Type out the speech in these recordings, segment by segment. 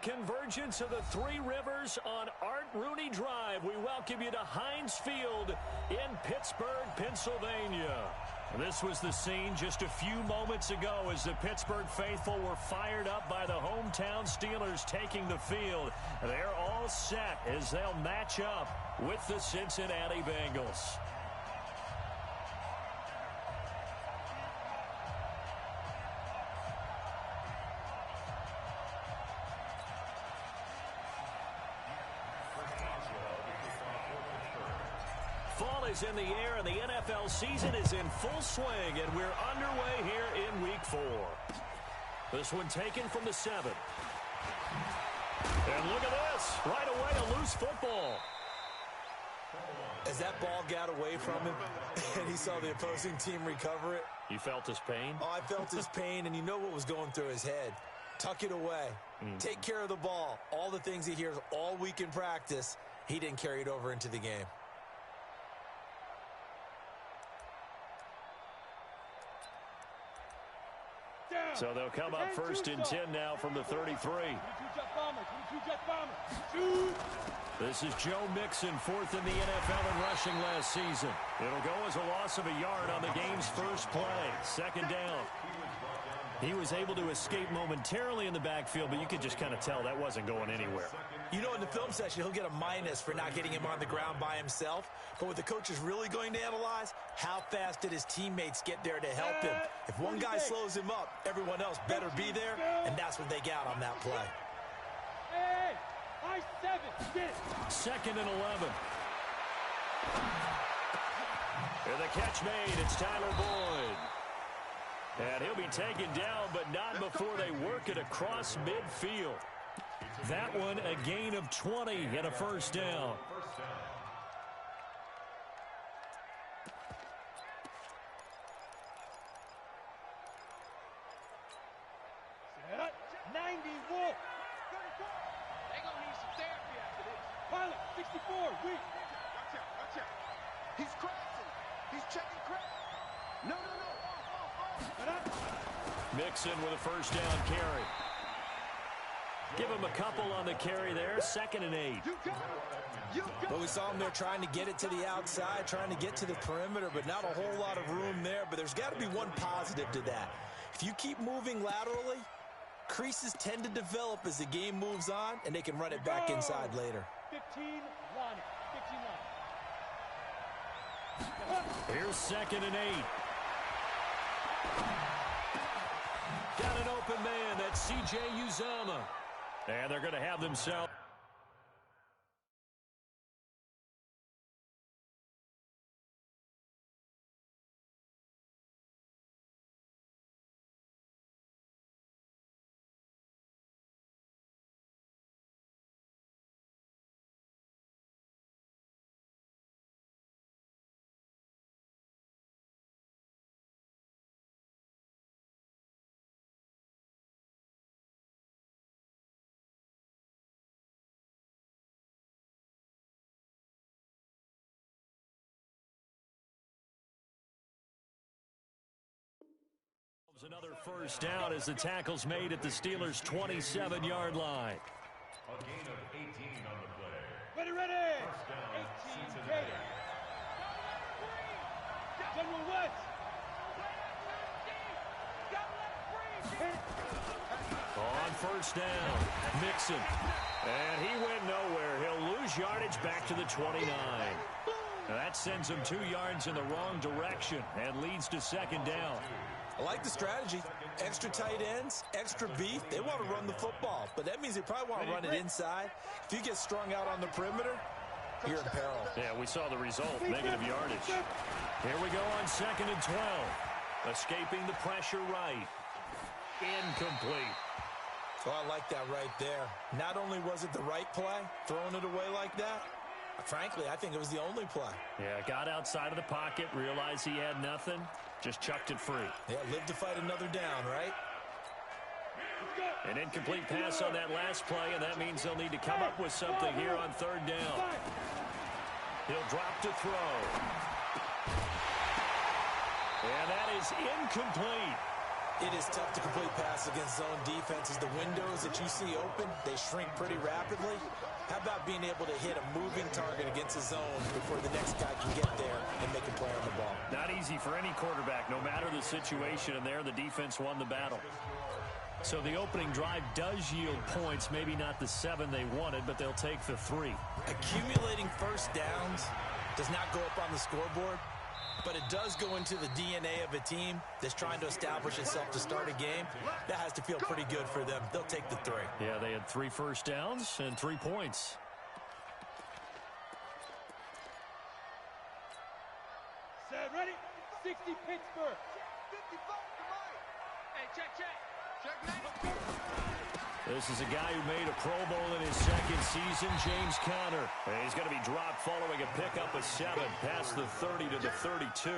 convergence of the Three Rivers on Art Rooney Drive. We welcome you to Heinz Field in Pittsburgh, Pennsylvania. This was the scene just a few moments ago as the Pittsburgh faithful were fired up by the hometown Steelers taking the field. They're all set as they'll match up with the Cincinnati Bengals. Fall is in the air, and the NFL season is in full swing, and we're underway here in Week 4. This one taken from the 7. And look at this. Right away, a loose football. As that ball got away from him, and he saw the opposing team recover it. You felt his pain? Oh, I felt his pain, and you know what was going through his head. Tuck it away. Take care of the ball. All the things he hears all week in practice, he didn't carry it over into the game. So they'll come up first and 10 now from the 33. This is Joe Mixon, fourth in the NFL in rushing last season. It'll go as a loss of a yard on the game's first play. Second down. He was able to escape momentarily in the backfield, but you could just kind of tell that wasn't going anywhere. You know, in the film session, he'll get a minus for not getting him on the ground by himself. But what the coach is really going to analyze, how fast did his teammates get there to help him? If one guy slows him up, everyone else better be there, and that's what they got on that play. Second and 11. And the catch made. It's Tyler Boyd. And he'll be taken down, but not before they work it across midfield. That one a gain of 20 and a first down. Set. 91. They're going to need some therapy after this. Pilot, 64, weak. Watch out. He's crossing. He's checking crack. No. Mixon with a first down carry. Give him a couple on the carry there. Second and 8. Well, we saw him there trying to get it to the outside, trying to get to the perimeter, but not a whole lot of room there. But there's got to be one positive to that. If you keep moving laterally, creases tend to develop as the game moves on, and they can run it back inside later. 15 line. Here's second and 8. Got an open man. That's C.J. Uzomah. And they're going to have themselves. Another first down as the tackle's made at the Steelers' 27-yard line. A gain of 18 on the play. Ready. 18 K. General West. On first down, Mixon. And he went nowhere. He'll lose yardage back to the 29. Now that sends him 2 yards in the wrong direction and leads to second down. I like the strategy. Extra tight ends, extra beef. They want to run the football, but that means they probably want to run it inside. If you get strung out on the perimeter, you're in peril. Yeah, we saw the result, negative yardage. Here we go on second and 12. Escaping the pressure right. Incomplete. So I like that right there. Not only was it the right play, throwing it away like that, frankly, I think it was the only play. Yeah, got outside of the pocket, realized he had nothing, just chucked it free. Yeah, live to fight another down, right? An incomplete pass on that last play, and that means they'll need to come up with something here on third down. He'll drop to throw. And that is incomplete. It is tough to complete passes against zone defenses. The windows that you see open, they shrink pretty rapidly. How about being able to hit a moving target against a zone before the next guy can get there and make a play on the ball? Not easy for any quarterback, no matter the situation, and there the defense won the battle. So the opening drive does yield points, maybe not the 7 they wanted, but they'll take the 3. Accumulating first downs does not go up on the scoreboard, but it does go into the DNA of a team that's trying to establish itself to start a game. That has to feel pretty good for them. They'll take the 3. Yeah, they had 3 first downs and 3 points. Set, ready? 60 Pittsburgh. 55 to Mike. Hey, check. This is a guy who made a Pro Bowl in his second season, James Conner. He's going to be dropped following a pickup of 7 past the 30 to the 32.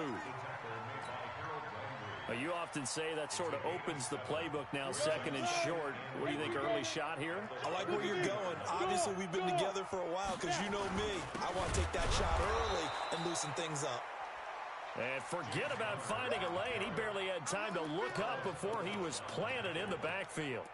You often say that sort of opens the playbook now, second and short. What do you think, early shot here? I like where you're going. Obviously, we've been together for a while because you know me. I want to take that shot early and loosen things up. And forget about finding a lane. He barely had time to look up before he was planted in the backfield.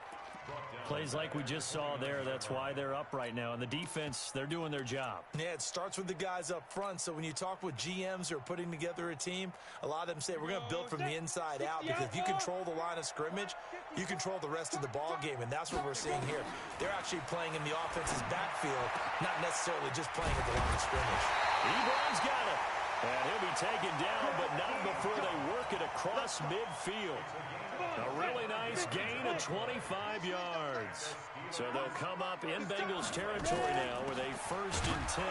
Plays like we just saw there. That's why they're up right now. And the defense, they're doing their job. Yeah, it starts with the guys up front. So when you talk with GMs who are putting together a team, a lot of them say we're going to build from the inside out, because if you control the line of scrimmage, you control the rest of the ball game. And that's what we're seeing here. They're actually playing in the offense's backfield, not necessarily just playing at the line of scrimmage. Ebron's got it. And he'll be taken down, but not before they work it across midfield. A really nice gain of 25 yards. So they'll come up in Bengals territory now with a 1st and 10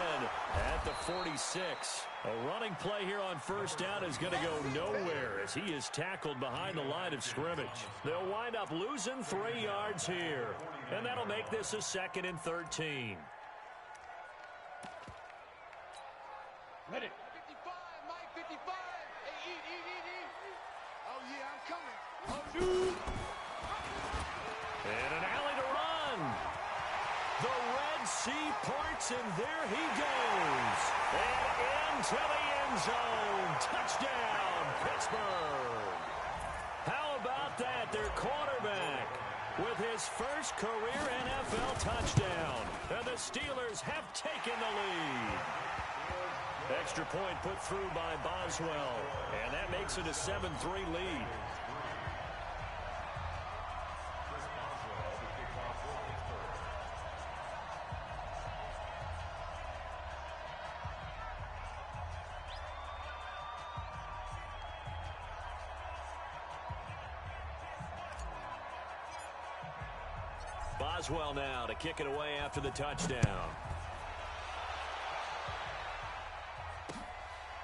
at the 46. A running play here on first down is going to go nowhere as he is tackled behind the line of scrimmage. They'll wind up losing 3 yards here. And that'll make this a 2nd and 13. Ready. 55, Mike, 55. Hey, eat. Oh, yeah, I'm coming. And an alley to run. The Red Sea parts, and there he goes. And into the end zone. Touchdown, Pittsburgh. How about that? Their quarterback with his first career NFL touchdown. And the Steelers have taken the lead. Extra point put through by Boswell. And that makes it a 7-3 lead. Boswell now to kick it away after the touchdown.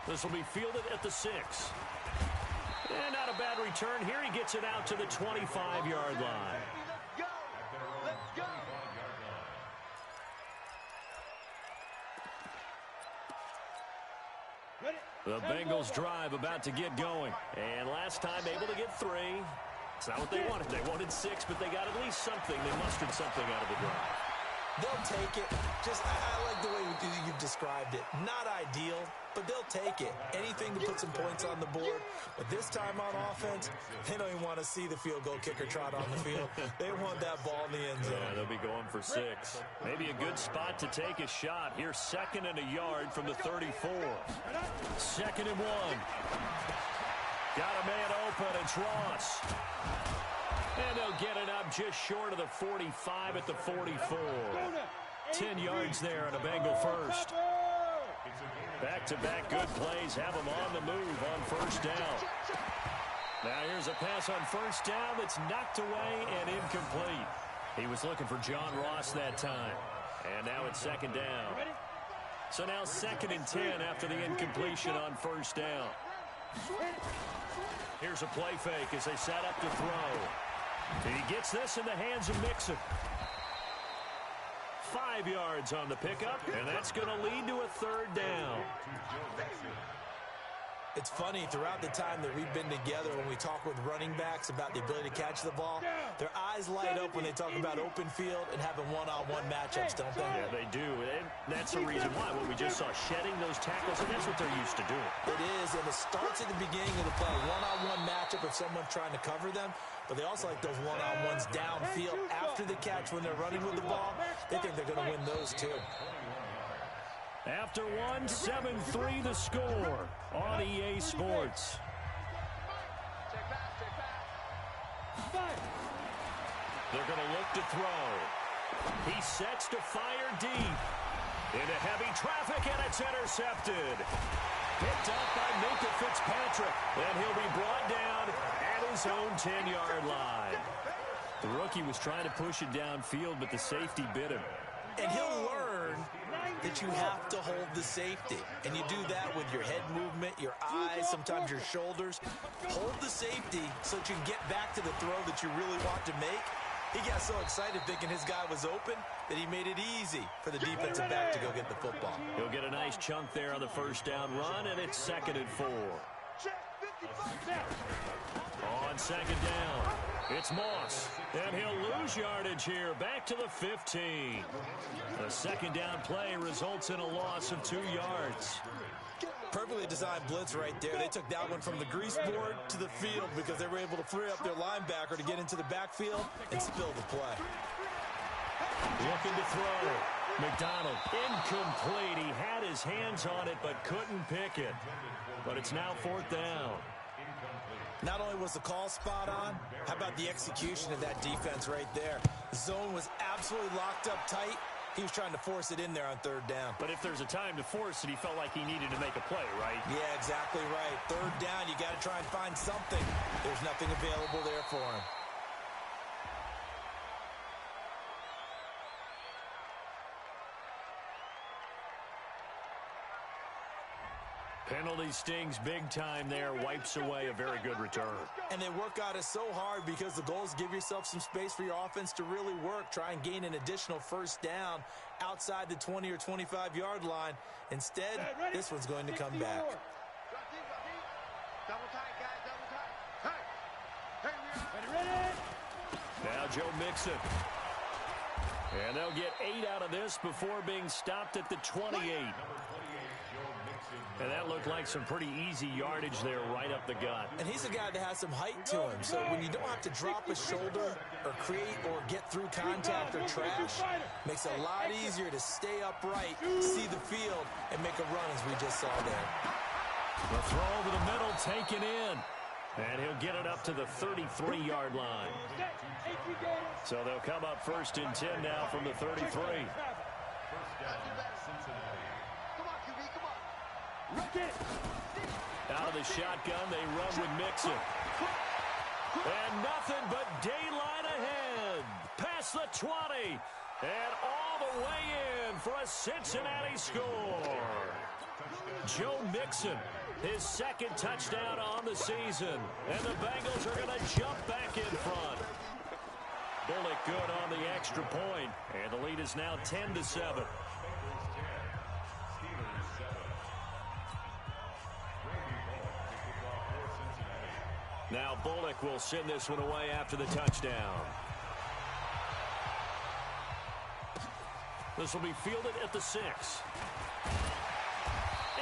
This will be fielded at the 6. And not a bad return here. He gets it out to the 25-yard line. Let's go. Ready. The Bengals drive about to get going. And last time able to get 3. It's not what they wanted. They wanted 6, but they got at least something. They mustered something out of the drive. They'll take it. I like the way you've described it. Not ideal, but they'll take it. Anything to put some points on the board. But this time on offense, they don't even want to see the field goal kicker trot on the field. They want that ball in the end zone. Yeah, they'll be going for 6. Maybe a good spot to take a shot. Here's 2nd and a yard from the 34. 2nd and 1. Got a man open. It's Ross. And they'll get it up just short of the 45 at the 44. 10 yards there on a Bengal first. Back-to-back good plays have them on the move on first down. Now here's a pass on first down that's knocked away and incomplete. He was looking for John Ross that time. And now it's 2nd down. So now 2nd and 10 after the incompletion on first down. Here's a play fake as they set up to throw. And he gets this in the hands of Mixon. 5 yards on the pickup, and that's going to lead to a 3rd down. It's funny, throughout the time that we've been together, when we talk with running backs about the ability to catch the ball, their eyes light up when they talk about open field and having one-on-one matchups, don't they? Yeah, they do. And that's the reason why. What we just saw, shedding those tackles, and that's what they're used to doing. It is, and it starts at the beginning of the play. One-on-one matchup if someone's trying to cover them, but they also like those one-on-ones downfield after the catch when they're running with the ball. They think they're going to win those too. After one, 7-3 the score on EA Sports. They're going to look to throw. He sets to fire deep. Into heavy traffic, and it's intercepted. Picked up by Minka Fitzpatrick. And he'll be brought down at his own 10-yard line. The rookie was trying to push it downfield, but the safety bit him. And he'll learn that you have to hold the safety. And you do that with your head movement, your eyes, sometimes your shoulders. Hold the safety so that you can get back to the throw that you really want to make. He got so excited thinking his guy was open that he made it easy for the defensive back to go get the football. He'll get a nice chunk there on the first down run, and it's 2nd and 4. On 2nd down, it's Moss, and he'll lose yardage here, back to the 15. The 2nd down play results in a loss of 2 yards. Perfectly designed blitz right there. They took that one from the grease board to the field because they were able to free up their linebacker to get into the backfield and spill the play. Looking to throw. McDonald, incomplete. He had his hands on it but couldn't pick it. But it's now 4th down. Not only was the call spot on, how about the execution of that defense right there? The zone was absolutely locked up tight. He was trying to force it in there on 3rd down. But if there's a time to force it, he felt like he needed to make a play, right? Yeah, exactly right. 3rd down, you got to try and find something. There's nothing available there for him. Penalty stings big time there, wipes away a very good return. And they work out it so hard because the goal is give yourself some space for your offense to really work. Try and gain an additional 1st down outside the 20 or 25-yard line. Instead, this one's going to come back. Now Joe Mixon. And they'll get 8 out of this before being stopped at the 28. And that looked like some pretty easy yardage there right up the gut. And he's a guy that has some height to him. So when you don't have to drop a shoulder or create or get through contact or trash, makes it a lot easier to stay upright, see the field, and make a run as we just saw there. The throw over the middle taken in. And he'll get it up to the 33-yard line. So they'll come up 1st and 10 now from the 33. Out of the shotgun, they run with Mixon. And nothing but daylight ahead. Past the 20. And all the way in for a Cincinnati score. Joe Mixon, his 2nd touchdown on the season. And the Bengals are going to jump back in front. Bullock good on the extra point. And the lead is now 10-7. Now Bullock will send this one away after the touchdown. This will be fielded at the 6.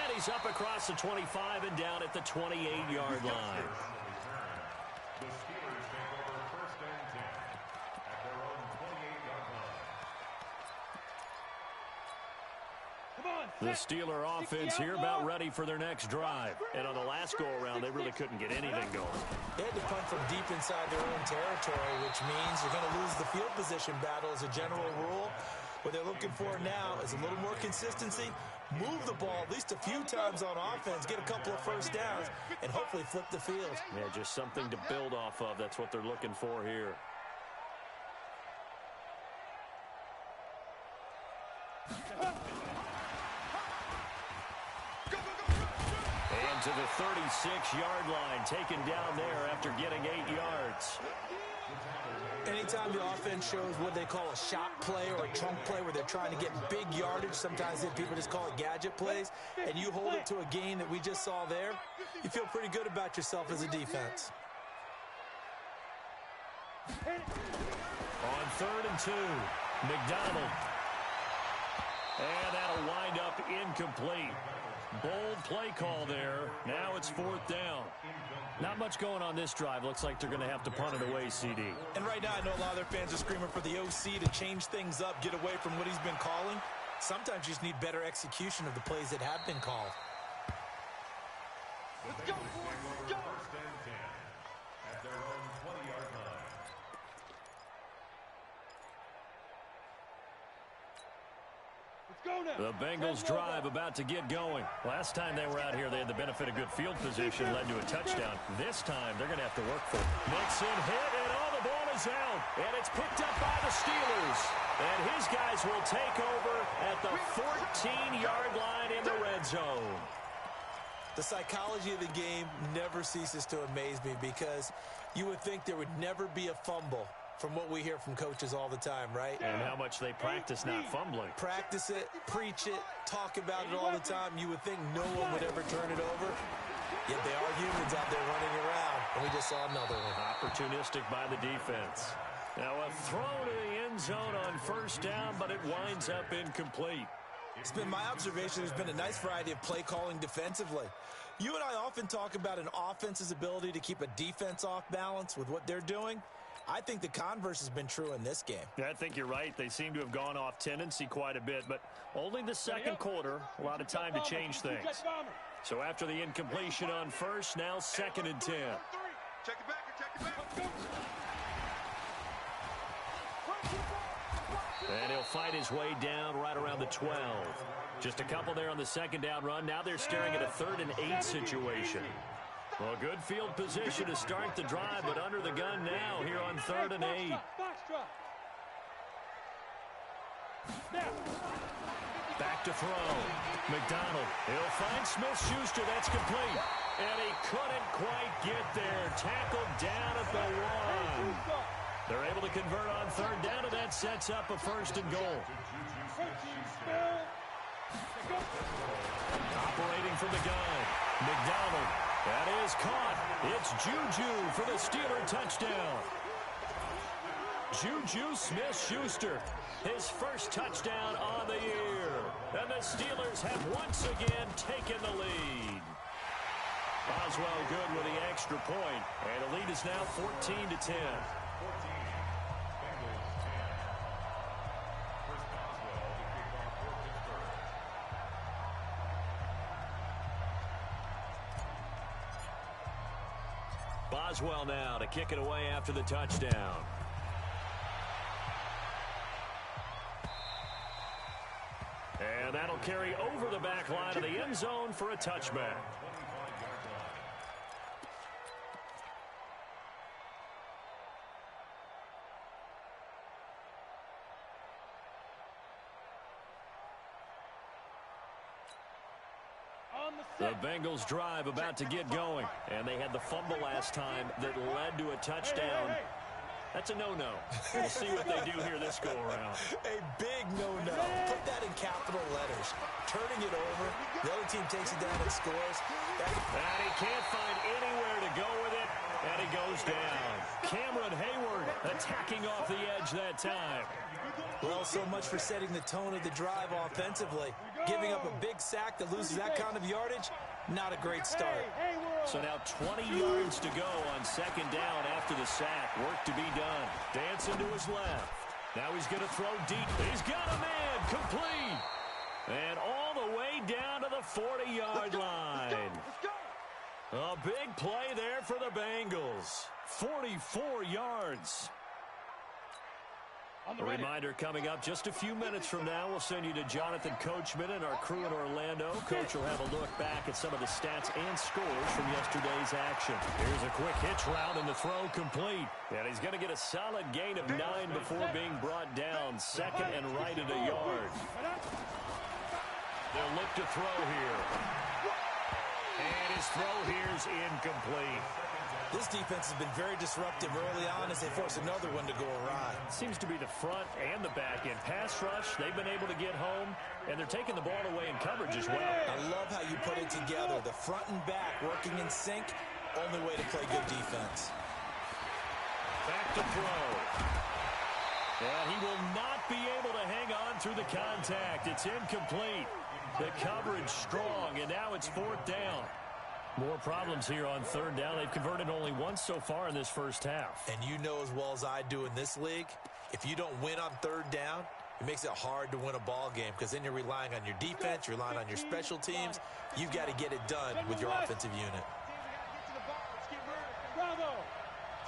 And he's up across the 25 and down at the 28-yard line. The Steelers take over 1st and 10 at their own 28-yard line. The Steeler offense here about ready for their next drive. And on the last go-around, they really couldn't get anything going. They had to punt from deep inside their own territory, which means you're going to lose the field position battle as a general rule. What they're looking for now is a little more consistency, move the ball at least a few times on offense, get a couple of 1st downs, and hopefully flip the field. Yeah, just something to build off of. That's what they're looking for here. And to the 36-yard line, taken down there after getting 8 yards. Anytime the offense shows what they call a shot play or a chunk play where they're trying to get big yardage, sometimes people just call it gadget plays, and you hold it to a gain that we just saw there, you feel pretty good about yourself as a defense. On 3rd and 2, McDonald. And that'll wind up incomplete. Bold play call there. Now it's 4th down. Not much going on this drive. Looks like they're going to have to punt it away, CD. And right now, I know a lot of their fans are screaming for the OC to change things up, get away from what he's been calling. Sometimes you just need better execution of the plays that have been called. Let's go, boys. Let's go. First and 10 at their own 20-yard line. Let's go now. The Bengals drive about to get going. Last time they were out here, they had the benefit of good field position, led to a touchdown. This time, they're going to have to work for it. Nixon hit, and the ball is out. And it's picked up by the Steelers. And his guys will take over at the 14-yard line in the red zone. The psychology of the game never ceases to amaze me because you would think there would never be a fumble from what we hear from coaches all the time, right? And how much they practice not fumbling. Practice it, preach it, talk about it all the time. You would think no one would ever turn it over. Yet they are humans out there running around, and we just saw another one. Opportunistic by the defense. Now a throw to the end zone on 1st down, but it winds up incomplete. It's been my observation there's been a nice variety of play calling defensively. You and I often talk about an offense's ability to keep a defense off balance with what they're doing. I think the converse has been true in this game. Yeah, I think you're right. They seem to have gone off tendency quite a bit, but only the second quarter, a lot of time to change things. So after the incompletion on 1st, now 2nd and 10. Check it back and check it back. And he'll fight his way down right around the 12. Just a couple there on the 2nd down run. Now they're staring at a 3rd and 8 situation. Well, good field position to start the drive, but under the gun now here on 3rd and 8. Back to throw. McDonald. He'll find Smith-Schuster. That's complete. And he couldn't quite get there. Tackled down at the 1. They're able to convert on 3rd down, and that sets up a 1st and goal. Operating from the gun. McDonald. That is caught. It's Juju for the Steeler touchdown. Juju Smith-Schuster, his first touchdown on the year. And the Steelers have once again taken the lead. Boswell good with the extra point. And the lead is now 14-10. Boswell now to kick it away after the touchdown. And that'll carry over the back line of the end zone for a touchback. The Bengals drive about to get going. And they had the fumble last time that led to a touchdown. That's a no-no. We'll see what they do here this go-around. A big no-no. Put that in capital letters. Turning it over. The other team takes it down and scores. And he can't find anywhere to go with it. And he goes down. Cameron Hayward attacking off the edge that time. Well, so much for setting the tone of the drive offensively. Giving up a big sack that loses that kind of yardage, not a great start. So now 20 yards to go on 2nd down after the sack. Work to be done. Dancing to his left. Now he's going to throw deep. He's got a man. Complete. And all the way down to the 40-yard line. A big play there for the Bengals. 44 yards. A reminder coming up just a few minutes from now. We'll send you to Jonathan Coachman and our crew in Orlando. Coach will have a look back at some of the stats and scores from yesterday's action. Here's a quick hitch route and the throw complete. And he's going to get a solid gain of 9 before being brought down. 2nd and right at a yard. They'll look to throw here. And his throw here's incomplete. This defense has been very disruptive early on as they force another one to go awry. Seems to be the front and the back end. Pass rush, they've been able to get home, and they're taking the ball away in coverage as well. I love how you put it together. The front and back working in sync, only way to play good defense. Back to throw. And he will not be able to hang on through the contact. It's incomplete. The coverage strong, and now it's 4th down. More problems here on 3rd down. They've converted only once so far in this first half. And you know as well as I do in this league, if you don't win on 3rd down, it makes it hard to win a ball game because then you're relying on your defense, you're relying on your special teams. You've got to get it done with your offensive unit. Bravo!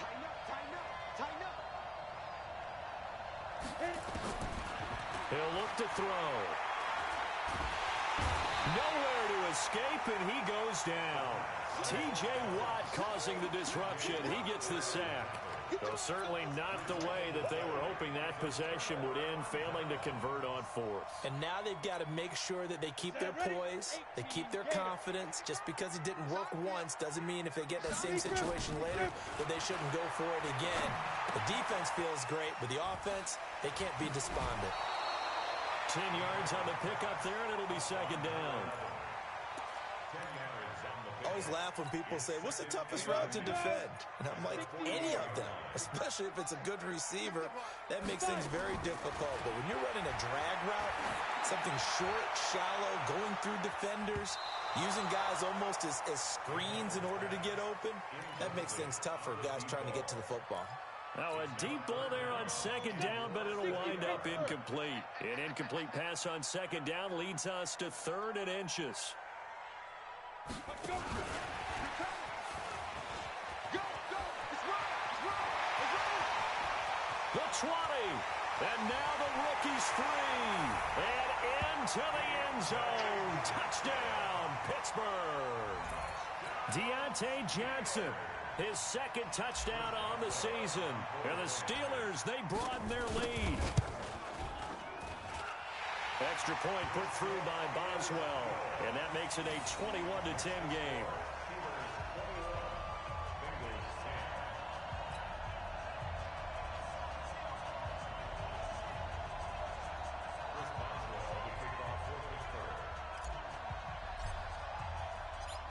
Tighten up, tighten up, tighten up. He'll look to throw. Nowhere to escape, and he goes down. T.J. Watt causing the disruption. He gets the sack. Though certainly not the way that they were hoping that possession would end, failing to convert on 4th. And now they've got to make sure that they keep their poise, they keep their confidence. Just because it didn't work once doesn't mean if they get that same situation later that they shouldn't go for it again. The defense feels great, but the offense, they can't be despondent. 10 yards on the pickup there, and it'll be 2nd down. I always laugh when people say, what's the toughest route to defend? And I'm like, any of them, especially if it's a good receiver. That makes things very difficult. But when you're running a drag route, something short, shallow, going through defenders, using guys almost as screens in order to get open, that makes things tougher, guys trying to get to the football. Now a deep ball there on 2nd down, but it'll wind up incomplete. An incomplete pass on 2nd down leads us to 3rd and inches. Go! It's right! It's right! The 20. And now the rookie's free. And into the end zone. Touchdown, Pittsburgh. Deontay Johnson, his 2nd touchdown on the season. And the Steelers, they broaden their lead. Extra point put through by Boswell. And that makes it a 21-10 game.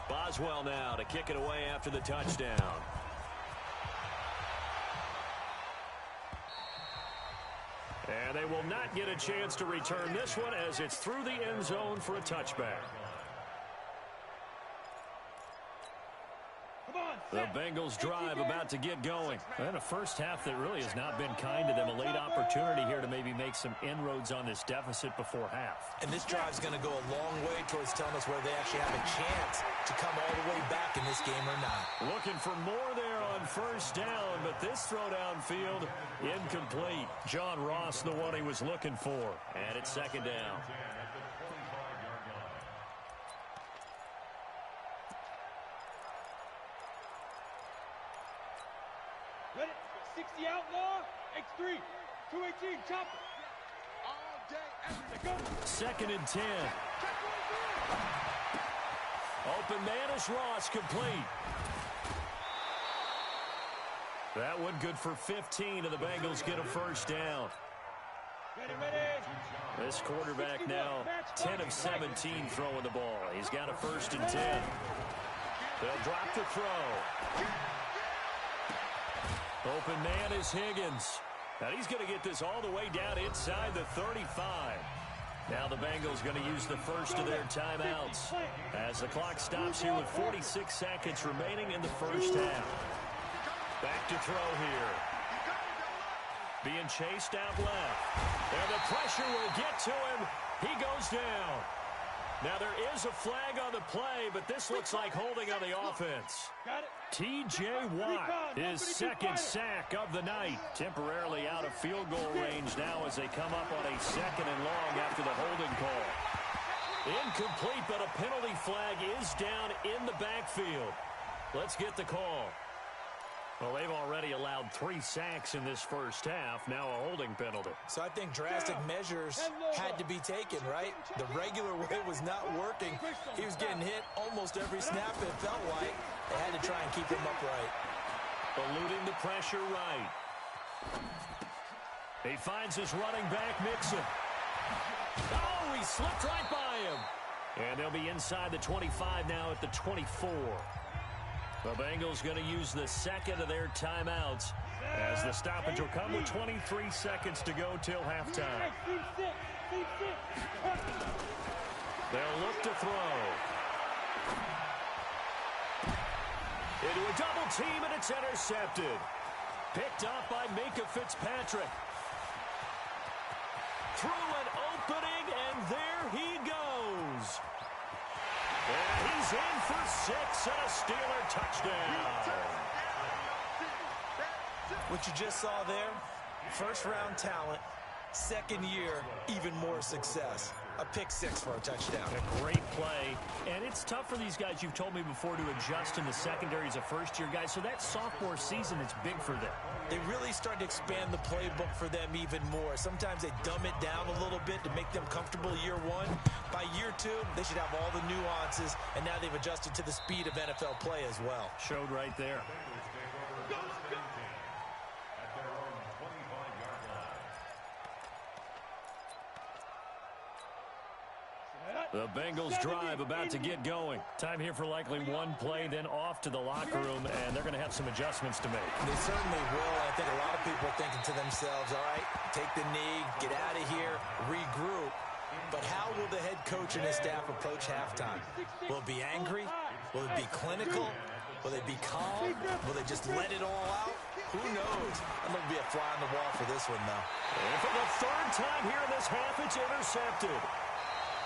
Boswell now to kick it away after the touchdown. And they will not get a chance to return this one as it's through the end zone for a touchback. The Bengals drive about to get going. And a first half that really has not been kind to them. A late opportunity here to maybe make some inroads on this deficit before half. And this drive's going to go a long way towards telling us whether they actually have a chance to come all the way back in this game or not. Looking for more there on 1st down, but this throw downfield incomplete. John Ross, the one he was looking for. And it's 2nd down. Ready? 60 outlaw. X3. 218. Chopper. All day, every day. Go. 2nd and 10. Open man is Ross, complete. That one good for 15, and the Bengals get a 1st down. Ready, ready. This quarterback now 10 of 17 throwing the ball. He's got a 1st and 10. They'll drop the throw. Open man is Higgins. Now he's going to get this all the way down inside the 35. Now the Bengals going to use the first of their timeouts as the clock stops here with 46 seconds remaining in the first half. Back to throw here. Being chased out left. And the pressure will get to him. He goes down. Now there is a flag on the play, but this looks like holding on the offense. T.J. Watt, his 2nd sack of the night. Temporarily out of field goal range now as they come up on a 2nd and long after the holding call. Incomplete, but a penalty flag is down in the backfield. Let's get the call. Well, they've already allowed 3 sacks in this first half. Now a holding penalty. So I think drastic measures had to be taken, right? The regular way was not working. He was getting hit almost every snap, it felt like. They had to try and keep him upright. eluding the pressure right. He finds his running back, Mixon. Oh, he slipped right by him. And they'll be inside the 25 now at the 24. The Bengals going to use the second of their timeouts as the stoppage will come with 23 seconds to go till halftime. They'll look to throw. Into a double team, and it's intercepted. Picked off by Minkah Fitzpatrick. Through an opening, and there he goes. And he's in for 6 and a Steeler touchdown. What you just saw there, first-round talent, second year, even more success. A pick 6 for a touchdown. A great play. And it's tough for these guys, you've told me before, to adjust in the secondary as a first-year guy. So that sophomore season is big for them. They really start to expand the playbook for them even more. Sometimes they dumb it down a little bit to make them comfortable year one. By year 2, they should have all the nuances, and now they've adjusted to the speed of NFL play as well. Showed right there. The Bengals drive about to get going. Time here for likely one play, then off to the locker room, and they're going to have some adjustments to make. They certainly will. I think a lot of people are thinking to themselves, all right, take the knee, get out of here, regroup. But how will the head coach and his staff approach halftime? Will it be angry? Will it be clinical? Will they be calm? Will they just let it all out? Who knows? I'm going to be a fly on the wall for this one, though. And for the third time here in this half, it's intercepted.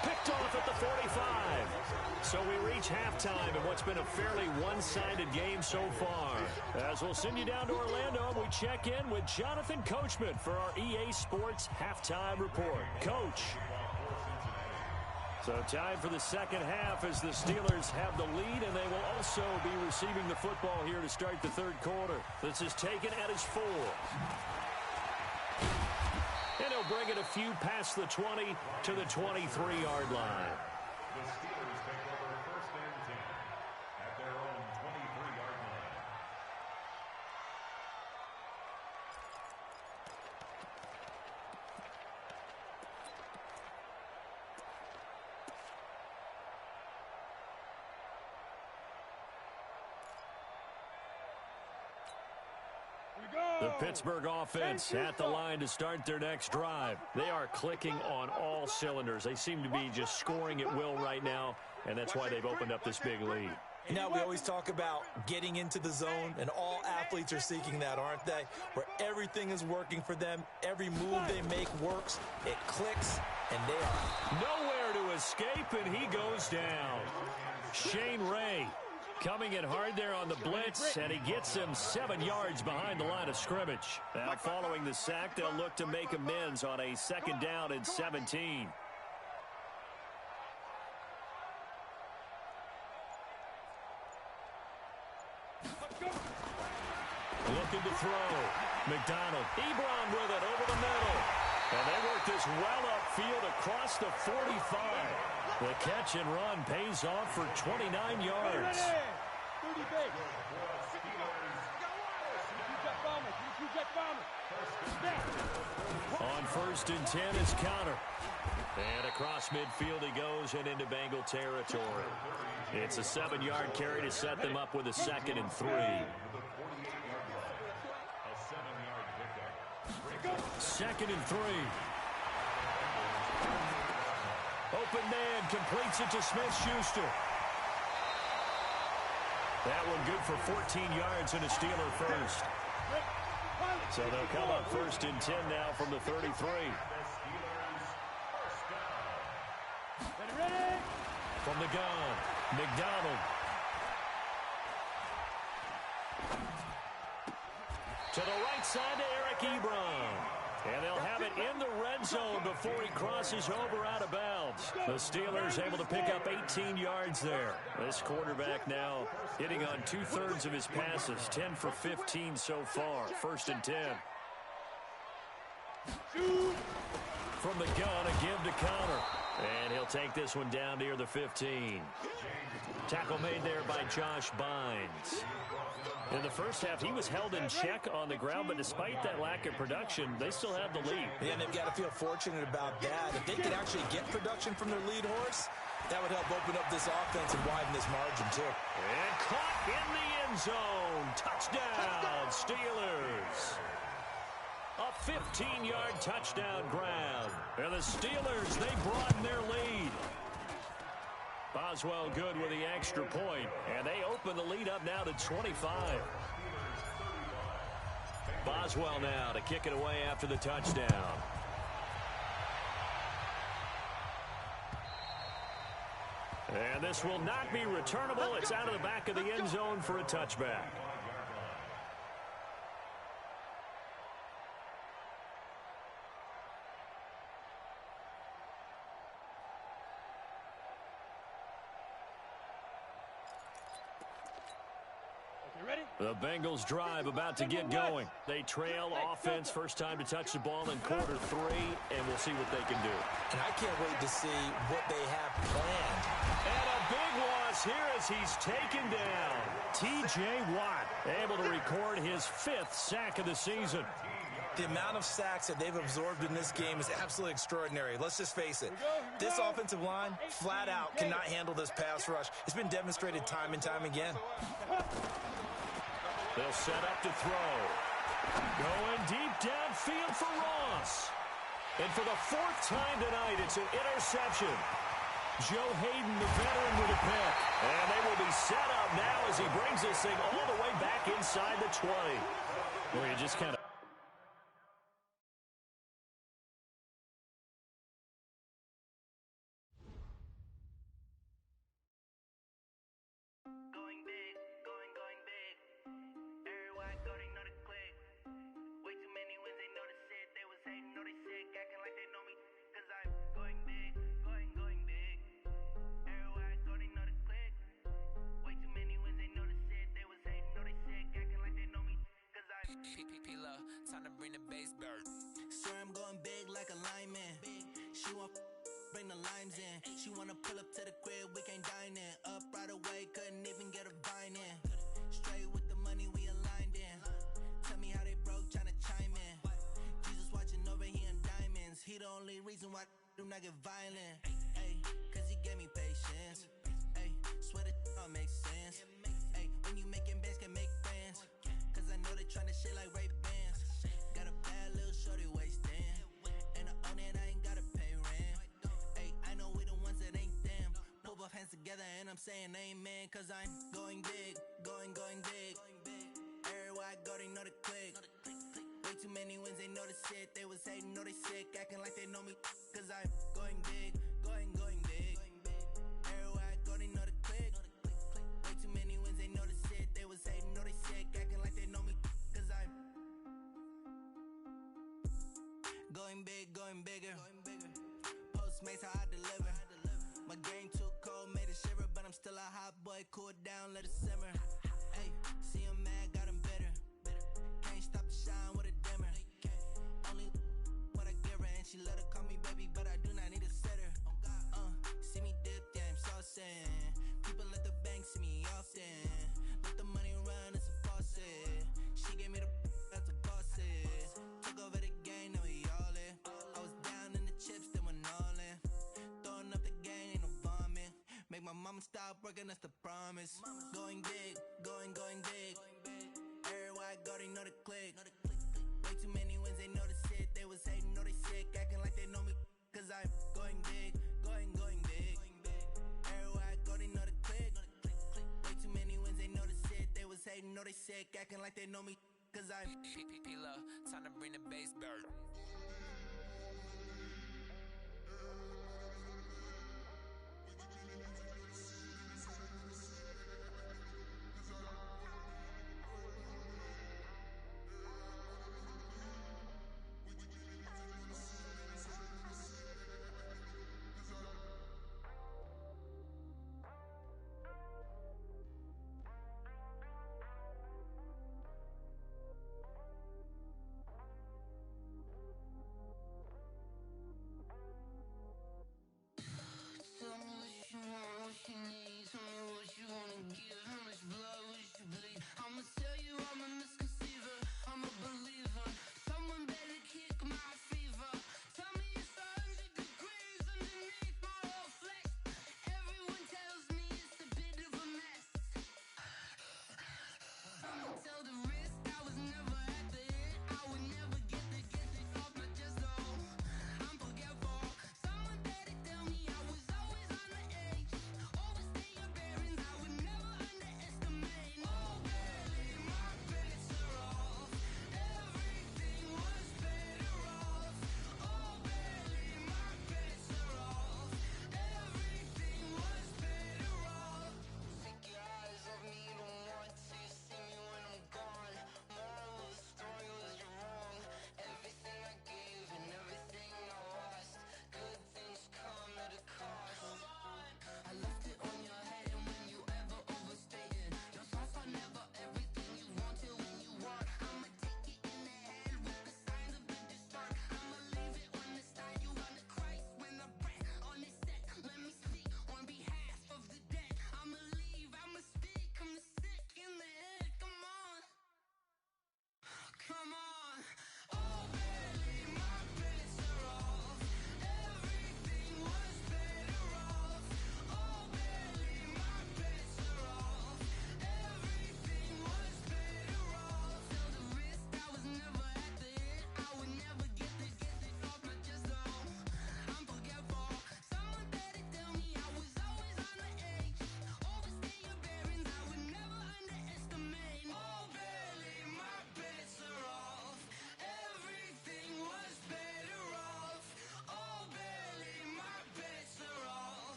Picked off at the 45. So we reach halftime in what's been a fairly one-sided game so far. As we'll send you down to Orlando, we check in with Jonathan Coachman for our EA Sports Halftime Report. Coach. So time for the second half as the Steelers have the lead, and they will also be receiving the football here to start the third quarter. This is taken at his 4. And he'll bring it a few past the 20 to the 23-yard line. The Steelers take over 1st and 10 at their own 23-yard line. The Pittsburgh offense at the line to start their next drive. They are clicking on all cylinders. They seem to be just scoring at will right now, and that's why they've opened up this big lead. You know, we always talk about getting into the zone, and all athletes are seeking that, aren't they? Where everything is working for them, every move they make works, it clicks, and they are nowhere to escape, and he goes down. Shane Ray coming in hard there on the blitz, and he gets him 7 yards behind the line of scrimmage. Now, following the sack, they'll look to make amends on a 2nd down and 17. Looking to throw. McDonald. Ebron with it over the middle. And they work this well upfield across the 45. The catch and run pays off for 29 yards. On 1st and 10 is Counter. And across midfield he goes and into Bengal territory. It's a 7-yard carry to set them up with a 2nd and 3. 2nd and 3. Open man completes it to Smith-Schuster. That one good for 14 yards and a Steeler first. So they'll come up 1st and 10 now from the 33. From the gun, McDonald. To the right side to Eric Ebron. And they'll have it in the red zone before he crosses over out of bounds. The Steelers able to pick up 18 yards there. This quarterback now hitting on 2/3 of his passes, 10 for 15 so far. 1st and 10. from the gun, a give to counter. And he'll take this one down near the 15. Tackle made there by Josh Bynes. In the first half, he was held in check on the ground, but despite that lack of production, they still have the lead. Yeah, and they've got to feel fortunate about that. If they can actually get production from their lead horse, that would help open up this offense and widen this margin, too. And caught in the end zone. Touchdown, Steelers. A 15-yard touchdown grab. And the Steelers, they broaden their lead. Boswell good with the extra point, and they open the lead up now to 25. Boswell now to kick it away after the touchdown. And this will not be returnable. It's out of the back of the end zone for a touchback. The Bengals drive about to get going. They trail offense, first time to touch the ball in quarter 3, and we'll see what they can do. And I can't wait to see what they have planned. And a big loss here as he's taken down. T.J. Watt able to record his 5th sack of the season. The amount of sacks that they've absorbed in this game is absolutely extraordinary. Let's just face it. This offensive line, flat out, cannot handle this pass rush. It's been demonstrated time and time again. They'll set up to throw. Going deep downfield for Ross. And for the 4th time tonight, it's an interception. Joe Hayden, the veteran, with a pick. And they will be set up now as he brings this thing all the way back inside the 20. Where you just kind of... Time to bring the bass bird. Sir, I'm going big like a lineman. She won't bring the limes in. She wanna pull up to the crib, we can't dine in. Up right away, couldn't even get a vine in. Straight with the money we aligned in. Tell me how they broke, tryna chime in. Jesus watching over, he in diamonds. He the only reason why do not get violent. Ay, cause he gave me patience. Ay, swear that all makes sense. Ay, when you making bands can make friends. Cause I know they tryna shit like Ray Bans. Got a bad little shorty wasting. And I own it, I ain't gotta pay rent. Ay, I know we the ones that ain't them. Put both hands together and I'm saying amen. Cause I'm going big, going big. Everywhere I go, they know the click. Way too many wins, they know the shit. They was hating, know they sick, acting like they know me. Cause I'm going big, going big. Everywhere I go, they know the click. Way too many wins, they know the shit. They was hating, know they sick, acting like they know me. Cause I'm going big, going bigger. Postmates how I deliver. My game too cold, made it shiver, but I'm still a hot boy. Cool it down, let it simmer. Hey, see him mad, got him bitter. Can't stop the shine with a dimmer. Only what I give her, and she let her call me baby, but I do not need a sitter. See me dip, yeah, I'm saucing. People at the bank see me often. Let the money run, it's a faucet. She gave me the that's a faucet. Took over the game, now we all in. I was down in the chips, then went all in. Throwing up the game, ain't no vomit. Make my mama stop working, that's the promise. Going big, going big. Everywhere I go, they know the click. Way too many wins, they know the shit. They was hating, know they sick, acting like they know me. Cause I'm going big, going big. Everywhere I go, they know the click. Way too many wins, they know the shit. They was hating, know they sick, acting like they know me. Cause I'm P-P-P-Love, time to bring the bass bird.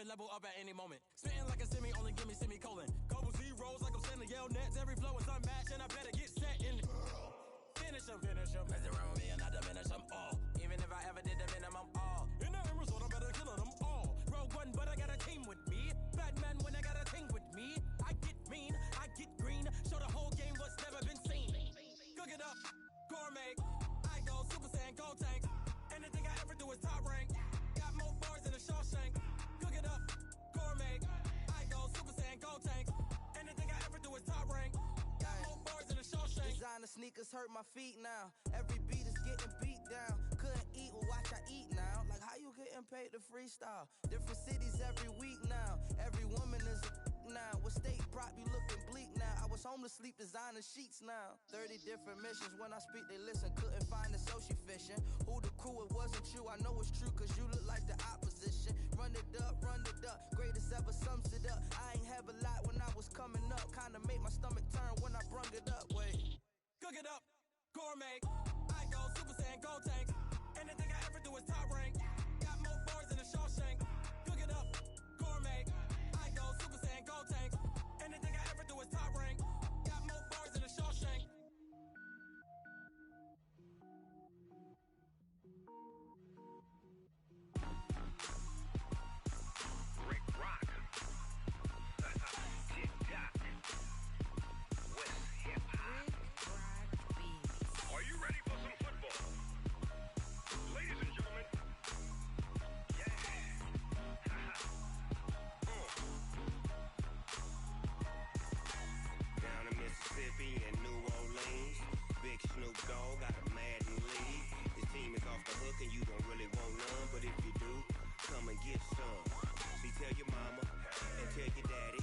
could level up at any moment. Spitting like a semi, only give me semicolon. Couple zeros like I'm sending yell nets. Every flow is unmatched, and I better get set in. Finish them. Mess around with me and I diminish them all. Even if I ever did the minimum all. In the end result, I'm better killing them all. Rogue one, but I got a team with me. Batman when I got a team with me. I get mean, I get green. Show the whole game what's never been seen. Cook it up, gourmet. I go Super Saiyan, gold tank. Anything I ever do is top rank. Got more bars than a Shawshank. Cook it up, gourmet. I go Super Saiyan, gold tank. Anything I ever do is top rank. Got more bars than a Shawshank. Designer sneakers hurt my feet now. Every beat is getting beat down. Couldn't eat, well watch I eat now. Like how you getting paid to freestyle? Different cities every week now. Every woman is a now. What state prop you looking bleak now? I was home to sleep designer sheets now. 30 different missions. When I speak they listen. Couldn't find it so she fishing. Who the crew, it wasn't you. I know it's true cause you look like the opposition. Run it up. Greatest ever sums it up. I ain't have a lot when I was coming up. Kinda made my stomach turn when I brung it up. Wait. Cook it up, gourmet. I go Super Saiyan, gold tank. Anything I ever do is top rank. Got more bars than a Shawshank. Cook it up, gourmet. I go Super Saiyan, gold tank. Anything I ever do is top rank. Got more bars than a Shawshank. Rick Rock. Tick-tock. West hip-hop. Are you ready for some football? Ladies and gentlemen. Yeah. Down in Mississippi and New Orleans, Big Snoop Dogg got a Madden league. His team is off the hook and you don't really want none, but if you do, come and get some. See, tell your mama and tell your daddy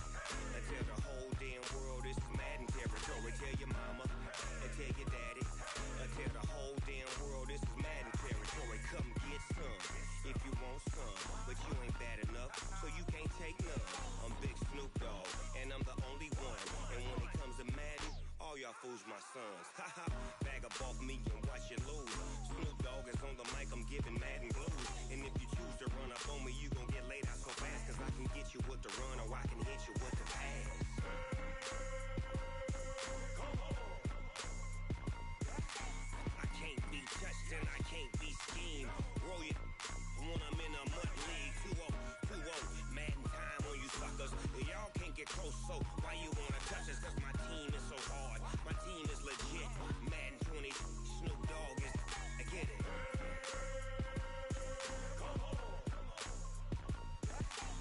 and tell the whole damn world this is Madden territory. Tell your mama and tell your daddy and tell the whole damn world this is Madden territory. Come get some if you want some, but you ain't bad enough, so you can't take none. I'm Big Snoop Dogg and I'm the only one. And when it comes to Madden, all y'all fools my sons. Haha, bag up off me and watch you lose. Snoop Dogg is on the mic, I'm giving Madden blues. And if you choose to run up on me, you gon' get laid out so fast. Cause I can get you with the run or I can hit you with the pass. I can't be touched and I can't be schemed. Roll it when I'm in a mud league. 2-0, Madden time on you suckers. Y'all can't get close, so why you wanna touch us? Cause my team is so hard, my team is legit. Madden 20, Snoop Dogg is, I get it.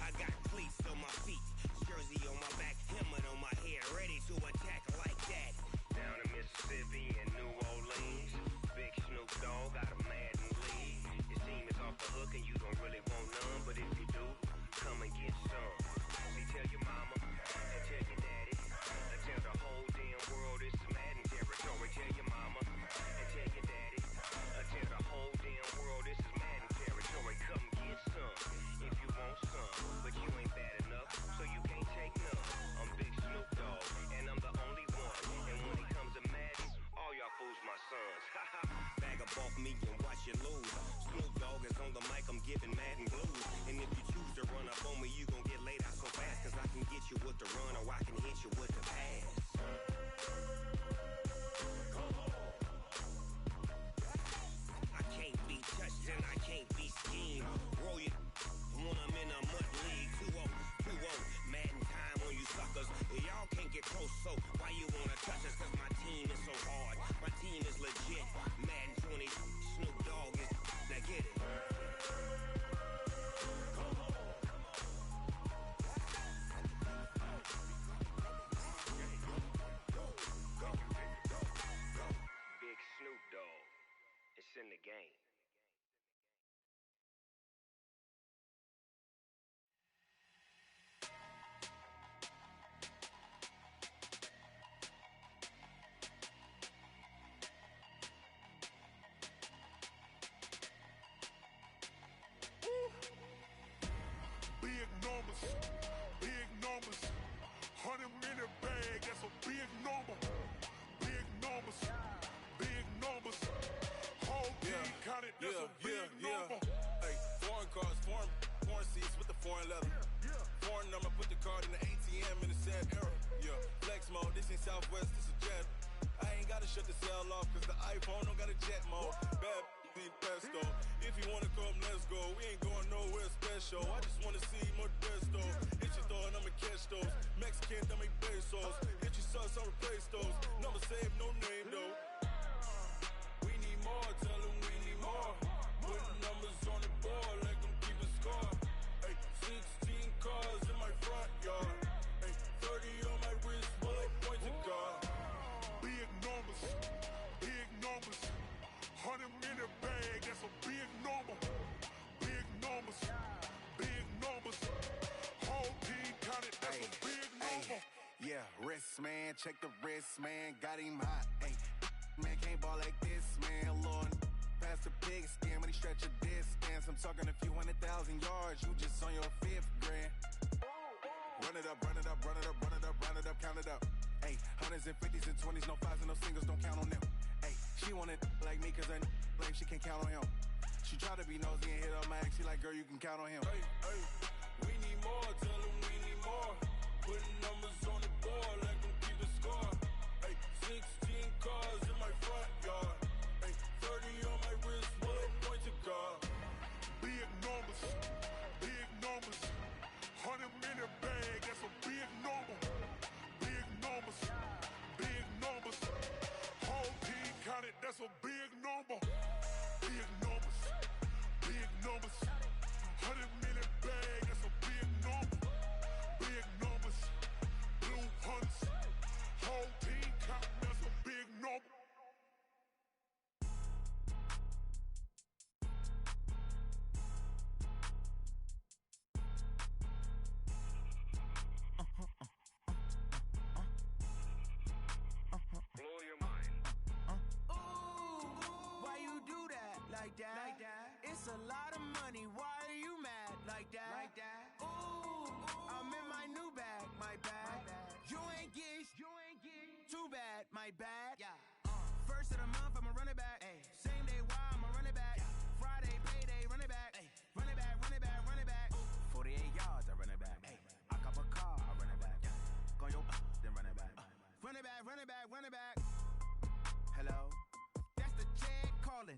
I got cleats on my feet, jersey on my back, helmet on my head, ready to attack like that. Down in Mississippi and New Orleans, Big Snoop Dogg got a Madden league. Your team is off the hook and you don't really want none, but if you do, come and get some. See, tell your mama and tell your daddy and tell the whole damn world this is Madden territory. Tell your mama and tell your daddy and tell the whole damn world this is Madden territory. Come get some if you want some, but you ain't bad enough, so you can't take none. I'm Big Snoop Dogg and I'm the only one. And when it comes to Madden, all y'all fools my sons. Bag up off me and watch you lose. Snoop Dogg is on the mic, I'm giving Madden blues. And if you choose to run up on me, you gon' get laid out so fast. Cause I can get you with the run or I can hit you with the pass. I can't be touched and I can't be schemed. Roll it when I'm in a mud league. 2-0, Madden time on you suckers. Y'all can't get close, so why you wanna touch us? Cause my team is so hard, my team is legit. Madden 20, Snoop Dogg is, now get it. Big Snoop Dogg, it's in the game. Big numbers, 100 minute bag, that's a big number. Big numbers, whole team counted, that's a big number. Hey, foreign cars, foreign seats with the foreign leather. foreign number, put the card in the ATM in a sad era. Yeah, flex mode, this ain't Southwest, this a jet. I ain't gotta shut the cell off, cause the iPhone don't got a jet mode. Bad need pesto. If you wanna come, let's go. We ain't going nowhere special. I just wanna see more desto. Hit your thought, I'ma catch those. Mexican, dame pesos. Hit your sus, I'll replace those. Number save, no name though. We need more, tell them we need more. Putting numbers on the board, let them keep a score. Ay, 16 cars in my front yard. Ay, 30 on my wrist, bullet point to God. Big numbers, big numbers. 100 in the bag, that's a big number. Big numbers, big numbers. Whole team counted, that's a big number. Yeah, wrist man, check the wrist man, got him hot. Ay, man can't ball like this, man. Lord, past the pig skin when he stretch a distance. I'm talking a few 100,000 yards, you just on your 5th grand. Run it up, run it up, run it up, run it up, run it up, count it up. Ay, hundreds and 50s and 20s, no 5s and no singles, don't count on them. Ay, she wanted like me cause her lame, she can't count on him. She tried to be nosy and hit up my ex, she like, girl, you can count on him. Hey, hey, we need more, tell them we need more. Putting numbers on the board, let them keep a score. Hey, 16 cars in my front yard. Hey, 30 on my wrist, bullet point to God. Big numbers, big numbers. 100 in the bag, that's a big number. Big numbers, big numbers. Whole team counted, that's a big number. Big numbers, big numbers. 100 in the bag, that's a big number. Big numbers, blue hunts. Whole team counting, that's a big number. Blow your mind. Why you do that like that? Like that? It's a lot of money. Why are you mad like that? Like that? Ooh, I'm in my new bag, my bag. You ain't get too bad, my bad. Yeah. First of the month, I'ma run it back. Ay. Same day, why I'ma run it back? Yeah. Friday, payday, run it back. Ay. Run it back, run it back, run it back. 48 yards, I run it back. Ay. I cop a car, I run it back. Yeah. Go your then run it back. Run it back, run it back, run it back. Hello? That's the Chad calling.